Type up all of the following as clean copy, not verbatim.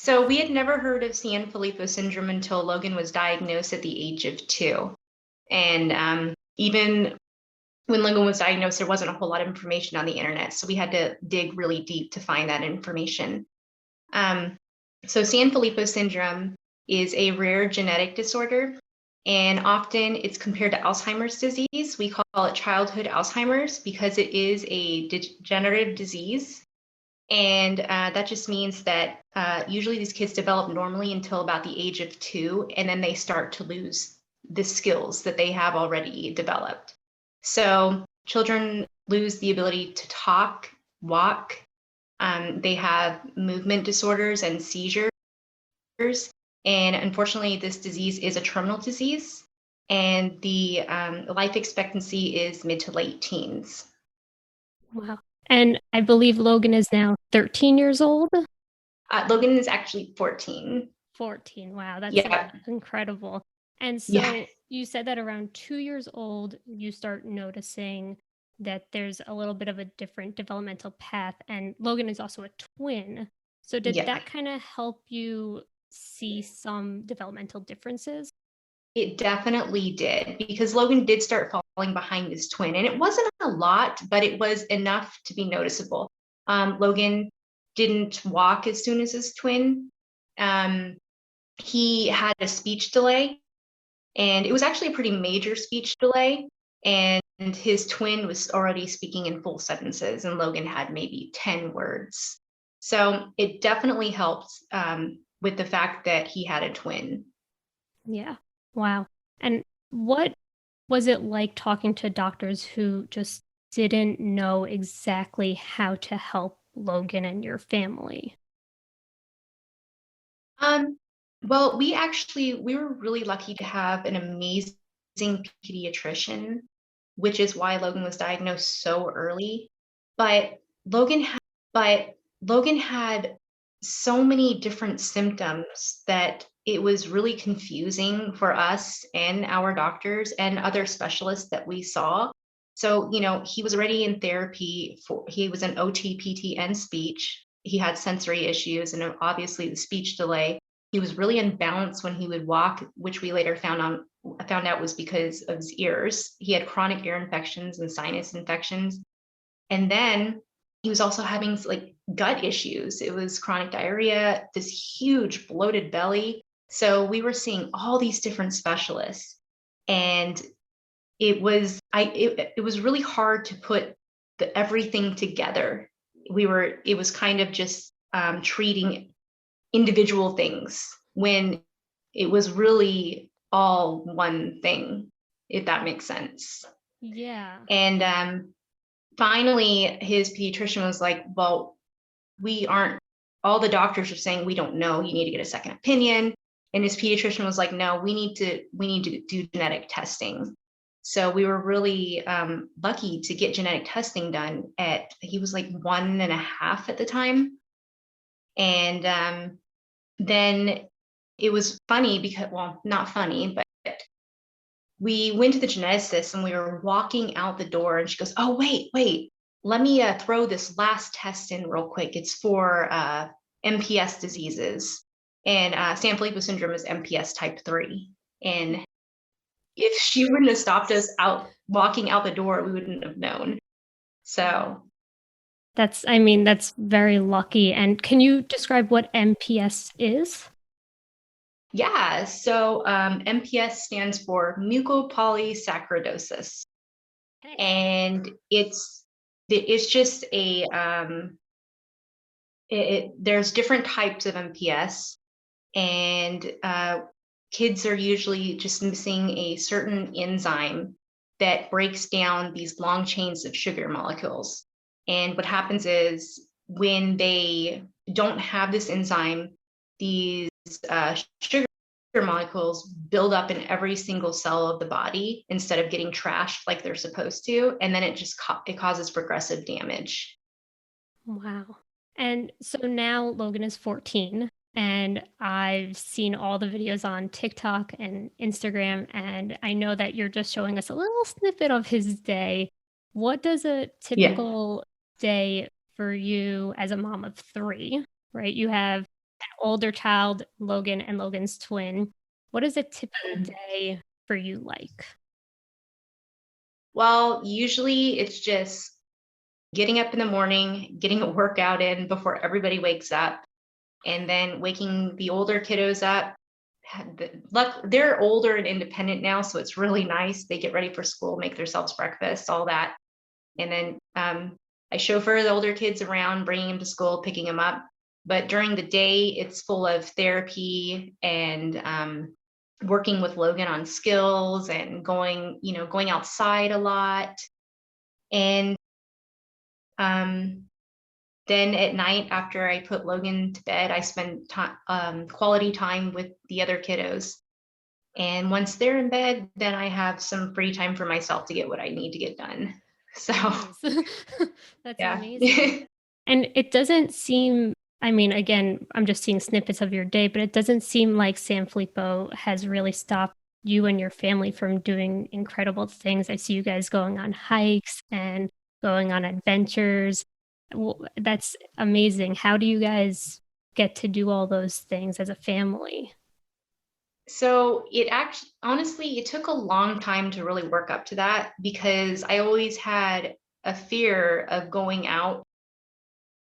So we had never heard of Sanfilippo syndrome until Logan was diagnosed at the age of 2. And even when Logan was diagnosed, there wasn't a whole lot of information on the internet. So we had to dig really deep to find that information. So Sanfilippo syndrome is a rare genetic disorder, and often it's compared to Alzheimer's disease. We call it childhood Alzheimer's because it is a degenerative disease. And that just means that usually these kids develop normally until about the age of 2, and then they start to lose the skills that they have already developed. So children lose the ability to talk, walk. They have movement disorders and seizures. And unfortunately, this disease is a terminal disease, and the life expectancy is mid to late teens. Wow. And I believe Logan is now 13 years old. Logan is actually 14. 14. Wow, that's Yeah. incredible. And Yeah. so you said that around 2 years old, you start noticing that there's a little bit of a different developmental path. And Logan is also a twin. So did Yeah. that kind of help you see some developmental differences? It definitely did, because Logan did start falling behind his twin, and it wasn't a lot, but it was enough to be noticeable. Logan didn't walk as soon as his twin. He had a speech delay, and it was actually a pretty major speech delay. And his twin was already speaking in full sentences, and Logan had maybe 10 words. So it definitely helped with the fact that he had a twin. Yeah. Wow. And what was it like talking to doctors who just didn't know exactly how to help Logan and your family? Um, well, we were really lucky to have an amazing pediatrician, which is why Logan was diagnosed so early. But Logan had, but Logan had so many different symptoms that it was really confusing for us and our doctors and other specialists that we saw. So, he was already in therapy he was in OT, PT, and speech. He had sensory issues and obviously the speech delay. He was really unbalanced when he would walk, which we later found out was because of his ears. He had chronic ear infections and sinus infections. And then he was also having like gut issues. It was chronic diarrhea, this huge bloated belly. So we were seeing all these different specialists. And it was really hard to put everything together. It was kind of just treating individual things when it was really all one thing, if that makes sense. Yeah. And finally, his pediatrician was like, well, we aren't, all the doctors are saying we don't know, you need to get a second opinion. And his pediatrician was like, no, we need to do genetic testing. So we were really lucky to get genetic testing done he was like 1.5 at the time. And then it was funny because, well, not funny, but we went to the geneticist and we were walking out the door and she goes, oh, wait, let me throw this last test in real quick. It's for MPS diseases. And Sanfilippo syndrome is MPS type 3. And if she wouldn't have stopped us out walking out the door, we wouldn't have known. Wow. So That's very lucky. And can you describe what MPS is? yeah, so MPS stands for mucopolysaccharidosis. Okay. And it's just there's different types of MPS, and kids are usually just missing a certain enzyme that breaks down these long chains of sugar molecules. And what happens is when they don't have this enzyme, these sugar molecules build up in every single cell of the body instead of getting trashed like they're supposed to, and then it causes progressive damage. Wow. And so now Logan is 14, and I've seen all the videos on TikTok and Instagram, and I know that you're just showing us a little snippet of his day. What does a Yeah. typical day for you as a mom of three, right? You have older child, Logan, and Logan's twin. What is a typical Mhm. day for you like? Well, usually it's just getting up in the morning, getting a workout in before everybody wakes up, and then waking the older kiddos up. They're older and independent now, so it's really nice. They get ready for school, make themselves breakfast, all that. And then I chauffeur the older kids around, bringing them to school, picking them up. But during the day, it's full of therapy and working with Logan on skills and going outside a lot. And um, then at night, after I put Logan to bed, I spend quality time with the other kiddos. And once they're in bed, then I have some free time for myself to get what I need to get done. So, Nice. That's yeah. amazing. And it doesn't seem, I mean, again, I'm just seeing snippets of your day, but it doesn't seem like Sanfilippo has really stopped you and your family from doing incredible things. I see you guys going on hikes and going on adventures. That's amazing. How do you guys get to do all those things as a family? So it actually, honestly, it took a long time to really work up to that because I always had a fear of going out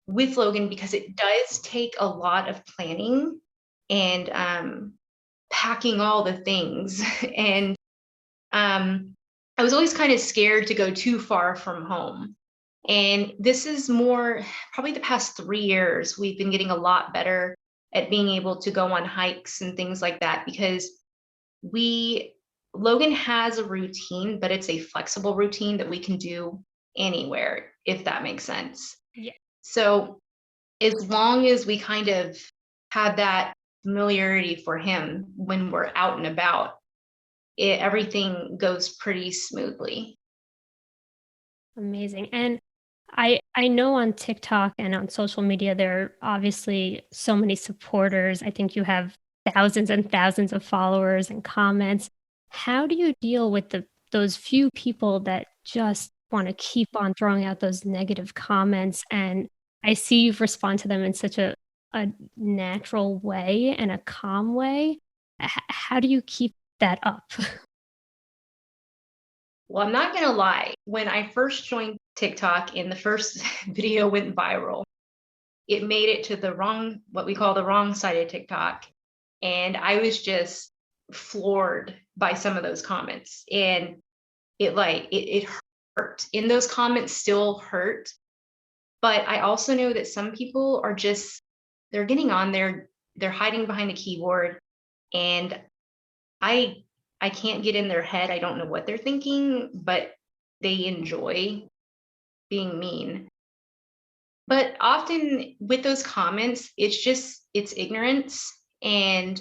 with Logan because it does take a lot of planning and packing all the things. And I was always kind of scared to go too far from home. And this is more probably the past 3 years, we've been getting a lot better at being able to go on hikes and things like that because we Logan has a routine, but it's a flexible routine that we can do anywhere, if that makes sense. Yeah. So as long as we kind of have that familiarity for him when we're out and about, everything goes pretty smoothly. Amazing. And I know on TikTok and on social media there are obviously so many supporters. I think you have thousands and thousands of followers and comments. How do you deal with those few people that just want to keep on throwing out those negative comments? And I see you respond to them in such a natural way and a calm way. How do you keep that up? Well, I'm not gonna lie. When I first joined TikTok and the first video went viral, it made it to the wrong, what we call the wrong side of TikTok. And I was just floored by some of those comments. And it hurt. And those comments still hurt. But I also know that some people are just, they're getting on there, they're hiding behind a keyboard. And I I can't get in their head. I don't know what they're thinking, but they enjoy being mean. But often with those comments, it's ignorance. And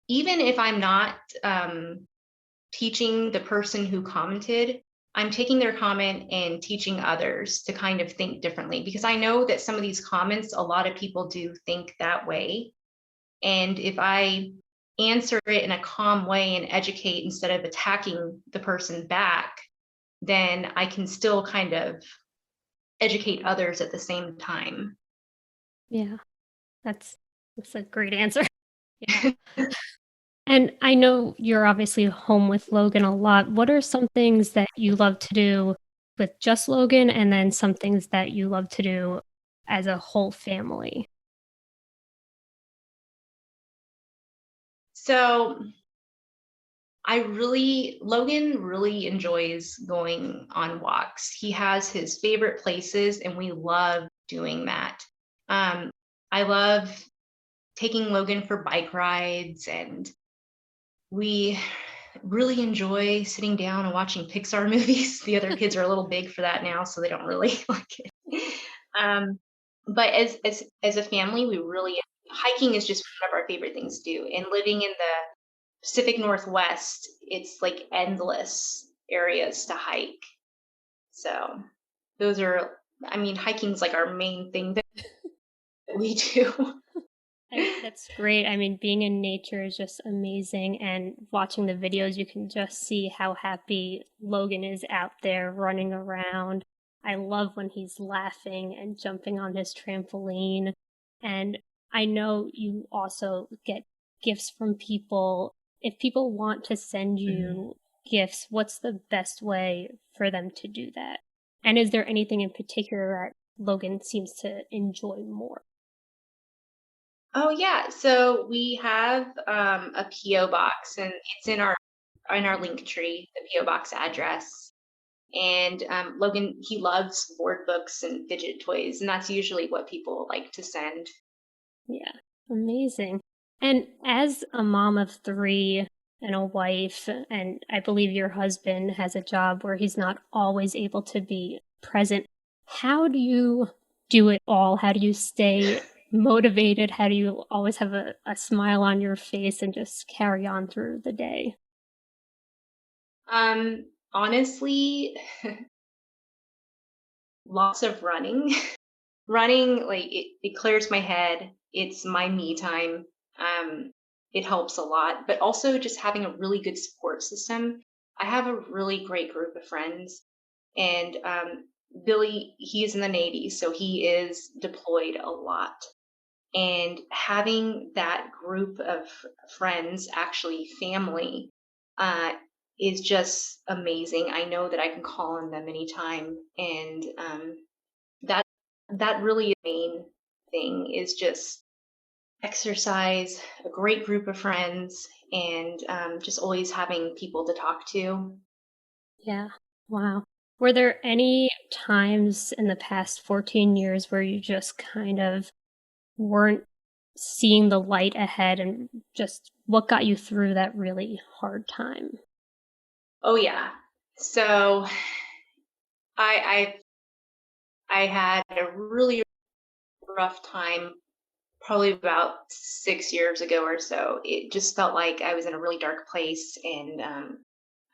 even if I'm not teaching the person who commented, I'm taking their comment and teaching others to kind of think differently because I know that some of these comments, a lot of people do think that way. And if I answer it in a calm way and educate instead of attacking the person back, then I can still kind of educate others at the same time. Yeah, that's that's a great answer. Yeah. And I know you're obviously home with Logan a lot. What are some things that you love to do with just Logan, and then some things that you love to do as a whole family? So Logan really enjoys going on walks. He has his favorite places, and we love doing that. Um, I love taking Logan for bike rides, and we really enjoy sitting down and watching Pixar movies. The other kids are a little big for that now, so they don't really like it. Um, but as a family, we really hiking is just one of our favorite things to do. And living in the Pacific Northwest, it's like endless areas to hike. So those are, I mean, hiking's like our main thing that we do. That's great. I mean, being in nature is just amazing, and watching the videos, you can just see how happy Logan is out there running around. I love when he's laughing and jumping on his trampoline. And I know you also get gifts from people. If people want to send Mhm. you gifts, what's the best way for them to do that? And is there anything in particular that Logan seems to enjoy more? Oh yeah, so we have a PO box, and it's in our link tree, the PO box address. And Logan, he loves board books and fidget toys, and that's usually what people like to send. Yeah, amazing. And as a mom of three and a wife, and I believe your husband has a job where he's not always able to be present, how do you do it all? How do you stay motivated? How do you always have a smile on your face and just carry on through the day? Honestly, lots of running. Running, like it clears my head. It's my me time. It helps a lot, but also just having a really good support system. I have a really great group of friends, and Billy, he is in the Navy, so he is deployed a lot. And having that group of friends, actually family, uh, is just amazing. I know that I can call on them anytime, and that that really is the main thing is just exercise, a great group of friends, and just always having people to talk to. Yeah. Wow. Were there any times in the past 14 years where you just kind of weren't seeing the light ahead, and just what got you through that really hard time? Oh yeah. So I I had a really rough time probably about 6 years ago or so. It just felt like I was in a really dark place, and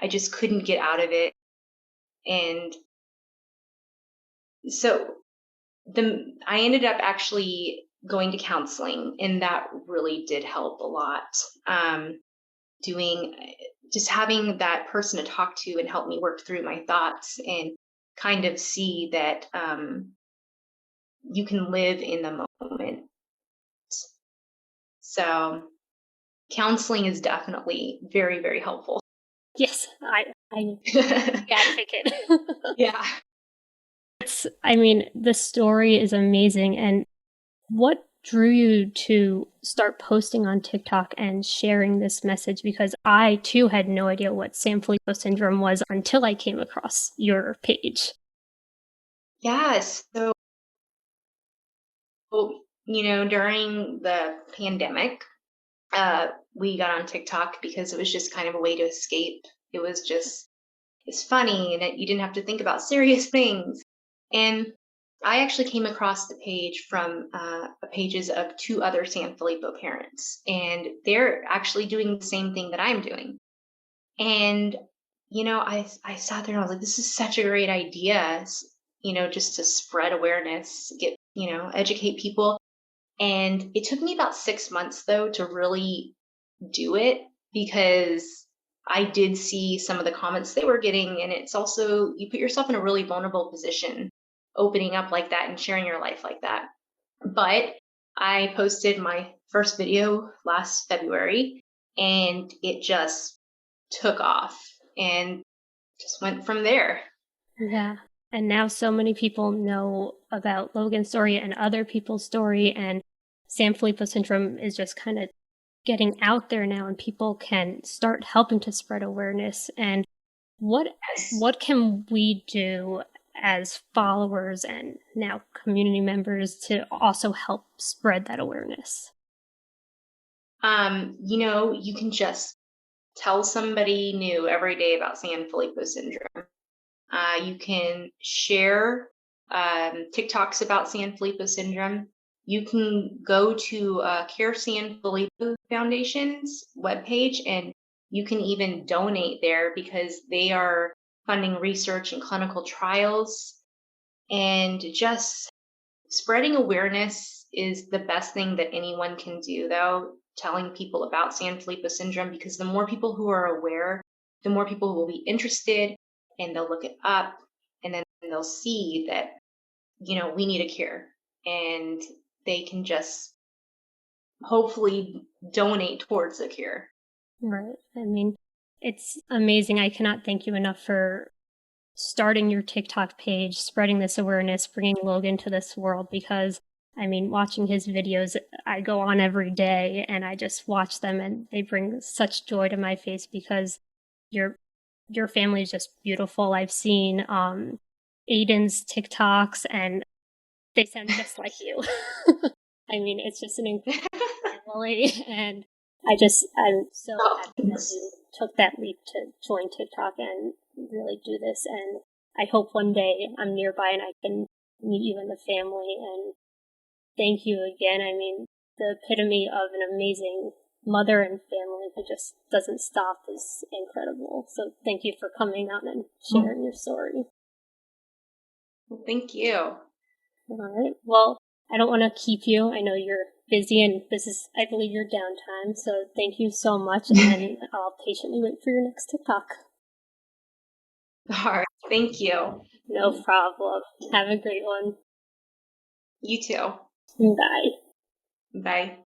I just couldn't get out of it. And so I ended up actually going to counseling, and that really did help a lot. Um, doing just having that person to talk to and help me work through my thoughts and kind of see that you can live in the moment. So counseling is definitely very, very helpful. Yes, I advocate. Yeah. I mean, the story is amazing. And what drew you to start posting on TikTok and sharing this message? Because I too had no idea what Sanfilippo syndrome was until I came across your page. Yes. So, during the pandemic, we got on TikTok because it was just kind of a way to escape. It was just it's funny, and you didn't have to think about serious things. And I actually came across the page from pages of two other Sanfilippo parents, and they're actually doing the same thing that I'm doing. And I sat there and I was like, this is such a great idea. Just to spread awareness, get educate people. And it took me about 6 months though to really do it, because I did see some of the comments they were getting. And it's also, you put yourself in a really vulnerable position opening up like that and sharing your life like that. But I posted my first video last February, and it just took off and just went from there. Yeah. And now so many people know about Logan's story and other people's story, and Sanfilippo syndrome is just kind of getting out there now, and people can start helping to spread awareness. And what Yes. what can we do as followers and now community members to also help spread that awareness? You can just tell somebody new every day about Sanfilippo syndrome. You can share TikToks about Sanfilippo syndrome. You can go to Care Sanfilippo Foundation's webpage, and you can even donate there because they are funding research and clinical trials. And just spreading awareness is the best thing that anyone can do, though, telling people about Sanfilippo syndrome, because the more people who are aware, the more people who will be interested, and they'll look it up, and then they'll see that, we need a cure, and they can just hopefully donate towards the cure. Right. I mean, it's amazing. I cannot thank you enough for starting your TikTok page, spreading this awareness, bringing Logan to this world, because I mean, watching his videos, I go on every day and I just watch them and they bring such joy to my face because your your family is just beautiful. I've seen Aiden's TikToks and they sound just like you. I mean, it's just an incredible family and I'm so Oh, happy that you took that leap to join TikTok and really do this. And I hope one day I'm nearby and I can meet you and the family. And thank you again. I mean, the epitome of an amazing mother and family who just doesn't stop is incredible. So thank you for coming on and sharing your story. thank you. All right. Well, I don't want to keep you. I know you're busy and this is, I believe, your downtime. So thank you so much. And I'll patiently wait for your next TikTok. All right. Thank you. No problem. Have a great one. You too. Bye. Bye.